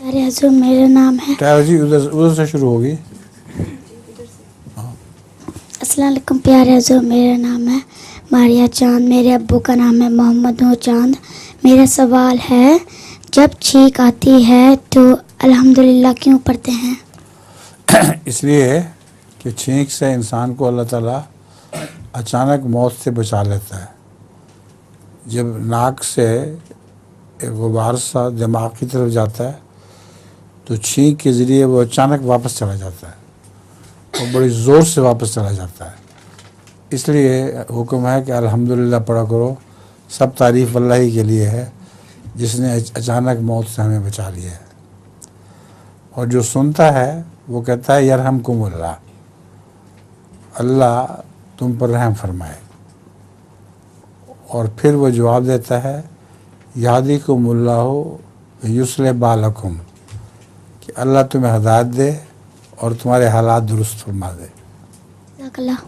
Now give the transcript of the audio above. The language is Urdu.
پیارے حضور میرا نام ہے جی ادھر سے شروع ہوگی. السلام علیکم. پیارے حضور میرا نام ہے ماریہ چاند. میرے ابو کا نام ہے محمد نور چاند. میرا سوال ہے جب چھینک آتی ہے تو الحمدللہ کیوں پڑھتے ہیں؟ اس لیے کہ چھینک سے انسان کو اللہ تعالیٰ اچانک موت سے بچا لیتا ہے. جب ناک سے ایک غبار سا دماغ کی طرف جاتا ہے تو چھینک کے ذریعے وہ اچانک واپس چلا جاتا ہے اور بڑی زور سے واپس چلا جاتا ہے. اس لیے حکم ہے کہ الحمدللہ پڑھا کرو. سب تعریف اللہ ہی کے لیے ہے جس نے اچانک موت سے ہمیں بچا لیا ہے. اور جو سنتا ہے وہ کہتا ہے یرحمکم اللہ، اللہ تم پر رحم فرمائے. اور پھر وہ جواب دیتا ہے یہدیکم اللہ یصلح بالکم، کہ اللہ تمہیں ہدایت دے اور تمہارے حالات درست فرما دے. جزاک اللہ.